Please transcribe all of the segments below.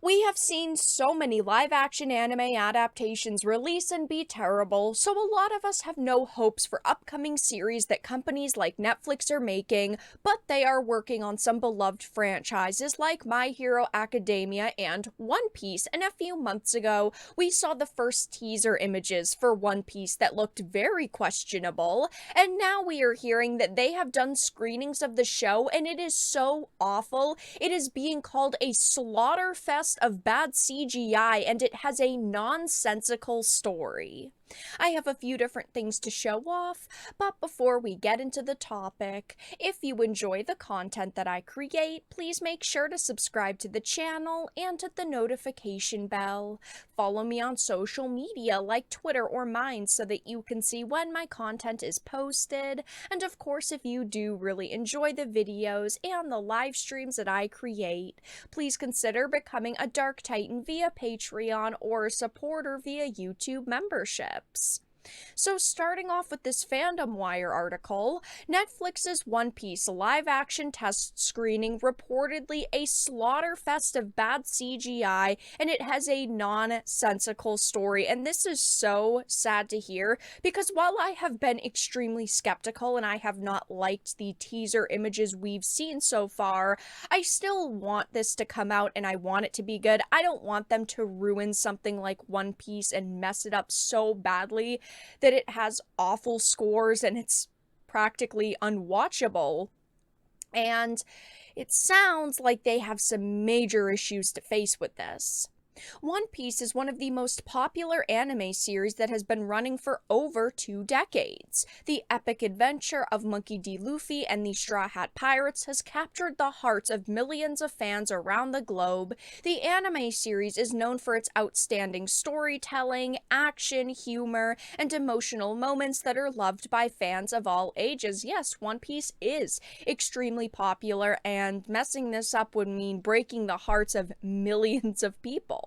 We have seen so many live-action anime adaptations release and be terrible, so a lot of us have no hopes for upcoming series that companies like Netflix are making, but they are working on some beloved franchises like My Hero Academia and One Piece, and a few months ago, we saw the first teaser images for One Piece that looked very questionable, and now we are hearing that they have done screenings of the show, and it is so awful. It is being called a Slaughterfest of bad CGI, and it has a nonsensical story. I have a few different things to show off, but before we get into the topic, if you enjoy the content that I create, please make sure to subscribe to the channel and hit the notification bell. Follow me on social media like Twitter or mine so that you can see when my content is posted. And of course, if you do really enjoy the videos and the live streams that I create, please consider becoming a Dark Titan via Patreon or a supporter via YouTube memberships. So starting off with this Fandom Wire article, Netflix's One Piece live-action test screening reportedly a slaughterfest of bad CGI, and it has a nonsensical story. And this is so sad to hear, because while I have been extremely skeptical and I have not liked the teaser images we've seen so far, I still want this to come out and I want it to be good. I don't want them to ruin something like One Piece and mess it up so badly that it has awful scores and it's practically unwatchable. And it sounds like they have some major issues to face with this. One Piece is one of the most popular anime series that has been running for over 2 decades. The epic adventure of Monkey D. Luffy and the Straw Hat Pirates has captured the hearts of millions of fans around the globe. The anime series is known for its outstanding storytelling, action, humor, and emotional moments that are loved by fans of all ages. Yes, One Piece is extremely popular, and messing this up would mean breaking the hearts of millions of people.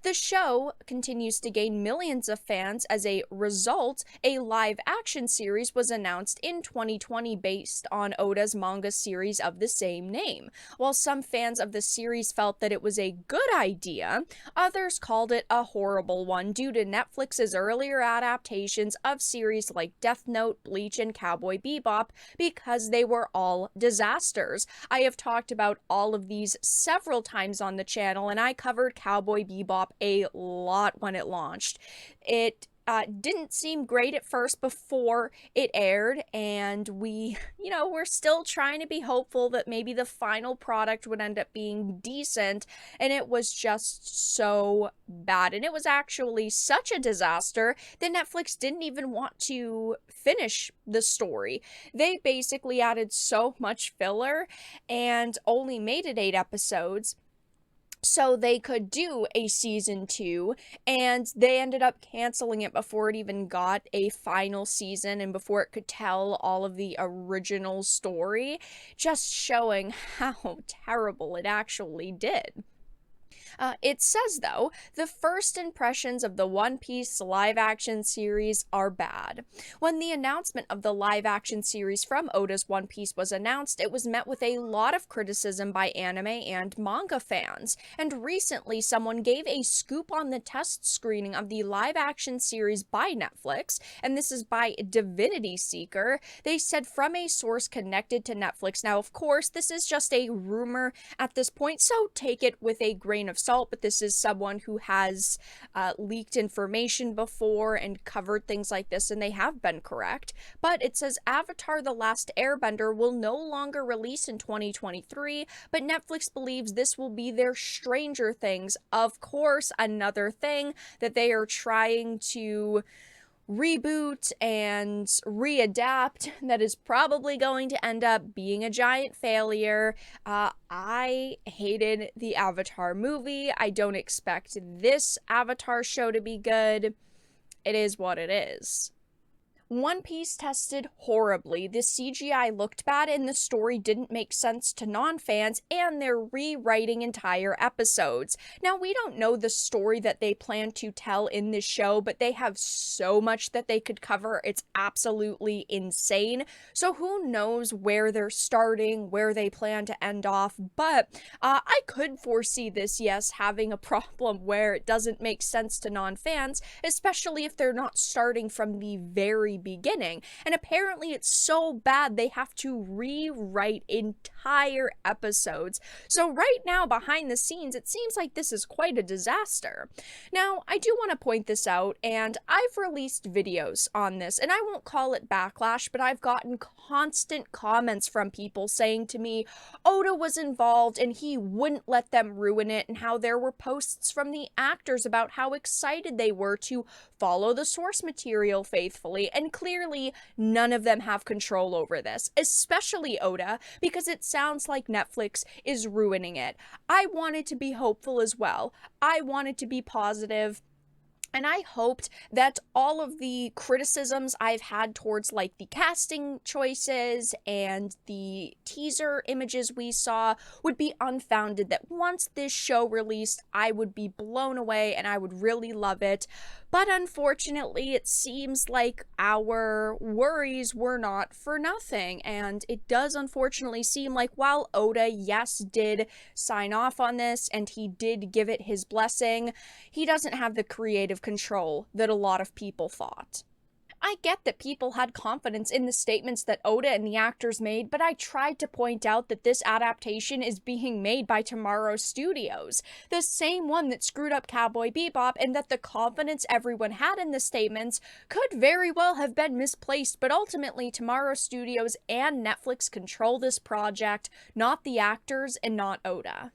The show continues to gain millions of fans. As a result, a live-action series was announced in 2020 based on Oda's manga series of the same name. While some fans of the series felt that it was a good idea, others called it a horrible one due to Netflix's earlier adaptations of series like Death Note, Bleach, and Cowboy Bebop because they were all disasters. I have talked about all of these several times on the channel, and I covered Cowboy Bebop a lot when it launched. It didn't seem great at first before it aired, and we're still trying to be hopeful that maybe the final product would end up being decent, and it was just so bad. And it was actually such a disaster that Netflix didn't even want to finish the story. They basically added so much filler and only made it 8 episodes so they could do a season 2, and they ended up canceling it before it even got a final season and before it could tell all of the original story, just showing how terrible it actually did. It says, though, the first impressions of the One Piece live-action series are bad. When the announcement of the live-action series from Oda's One Piece was announced, it was met with a lot of criticism by anime and manga fans. And recently, someone gave a scoop on the test screening of the live-action series by Netflix, and this is by Divinity Seeker. They said from a source connected to Netflix. Now, of course, this is just a rumor at this point, so take it with a grain of salt, but this is someone who has leaked information before and covered things like this, and they have been correct. But it says Avatar: The Last Airbender will no longer release in 2023, but Netflix believes this will be their Stranger Things. Of course, another thing that they are trying to reboot and readapt that is probably going to end up being a giant failure. I hated the Avatar movie. I don't expect this Avatar show to be good. It is what it is. One Piece tested horribly. The CGI looked bad and the story didn't make sense to non-fans, and they're rewriting entire episodes. Now, we don't know the story that they plan to tell in this show, but they have so much that they could cover. It's absolutely insane. So who knows where they're starting, where they plan to end off, but I could foresee this, yes, having a problem where it doesn't make sense to non-fans, especially if they're not starting from the very beginning. And apparently it's so bad they have to rewrite entire episodes. So right now, behind the scenes, it seems like this is quite a disaster. Now, I do want to point this out, and I've released videos on this, and I won't call it backlash, but I've gotten constant comments from people saying to me, Oda was involved and he wouldn't let them ruin it, and how there were posts from the actors about how excited they were to follow the source material faithfully, and clearly none of them have control over this, especially Oda, because it sounds like Netflix is ruining it. I wanted to be hopeful as well. I wanted to be positive. And I hoped that all of the criticisms I've had towards, like, the casting choices and the teaser images we saw would be unfounded, that once this show released, I would be blown away and I would really love it. But unfortunately, it seems like our worries were not for nothing. And it does unfortunately seem like while Oda, yes, did sign off on this and he did give it his blessing, he doesn't have the creative control that a lot of people thought. I get that people had confidence in the statements that Oda and the actors made, but I tried to point out that this adaptation is being made by Tomorrow Studios, the same one that screwed up Cowboy Bebop, and that the confidence everyone had in the statements could very well have been misplaced, but ultimately Tomorrow Studios and Netflix control this project, not the actors and not Oda.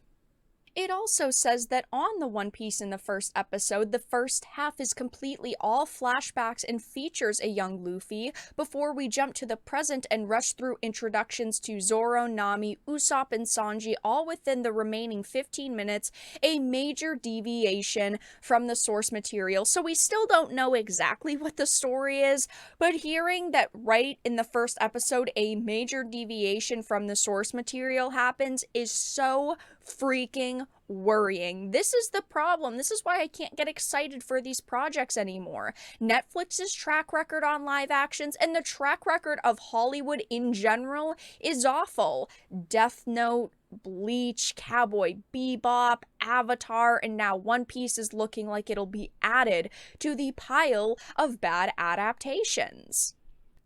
It also says that on the One Piece in the first episode, the first half is completely all flashbacks and features a young Luffy, before we jump to the present and rush through introductions to Zoro, Nami, Usopp, and Sanji, all within the remaining 15 minutes, a major deviation from the source material. So we still don't know exactly what the story is, but hearing that right in the first episode, a major deviation from the source material happens is so freaking worrying. This is the problem. This is why I can't get excited for these projects anymore. Netflix's track record on live actions and the track record of Hollywood in general is awful. Death Note, Bleach, Cowboy Bebop, Avatar, and now One Piece is looking like it'll be added to the pile of bad adaptations.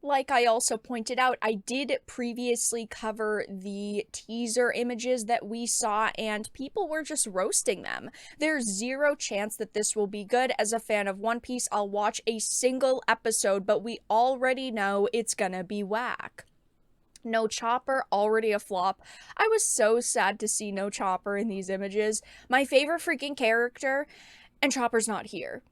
Like I also pointed out, I did previously cover the teaser images that we saw, and people were just roasting them. There's zero chance that this will be good. As a fan of One Piece, I'll watch a single episode, but we already know it's gonna be whack. No Chopper, already a flop. I was so sad to see no Chopper in these images. My favorite freaking character, and Chopper's not here.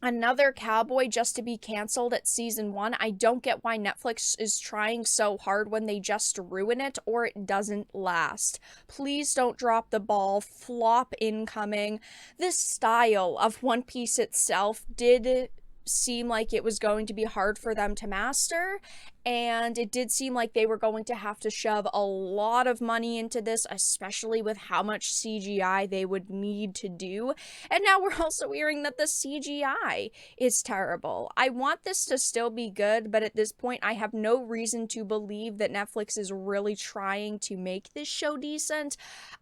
Another cowboy just to be canceled at season 1. I don't get why Netflix is trying so hard when they just ruin it or it doesn't last. Please don't drop the ball. Flop incoming. This style of One Piece itself did seem like it was going to be hard for them to master, and it did seem like they were going to have to shove a lot of money into this, especially with how much CGI they would need to do. And now we're also hearing that the CGI is terrible. I want this to still be good, but at this point I have no reason to believe that Netflix is really trying to make this show decent.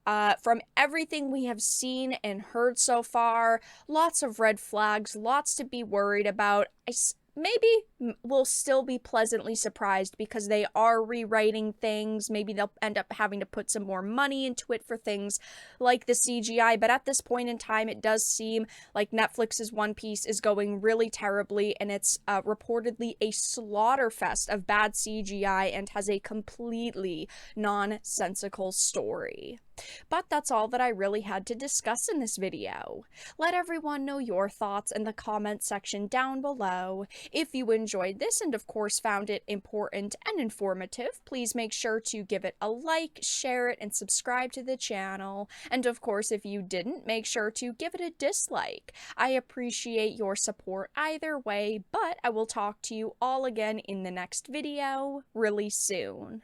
From everything we have seen and heard so far, lots of red flags, lots to be worried about. Maybe we'll still be pleasantly surprised because they are rewriting things. Maybe they'll end up having to put some more money into it for things like the CGI. But at this point in time, it does seem like Netflix's One Piece is going really terribly, and it's reportedly a slaughterfest of bad CGI and has a completely nonsensical story. But that's all that I really had to discuss in this video. Let everyone know your thoughts in the comments section down below. If you enjoyed this and of course found it important and informative, please make sure to give it a like, share it, and subscribe to the channel. And of course, if you didn't, make sure to give it a dislike. I appreciate your support either way, but I will talk to you all again in the next video really soon.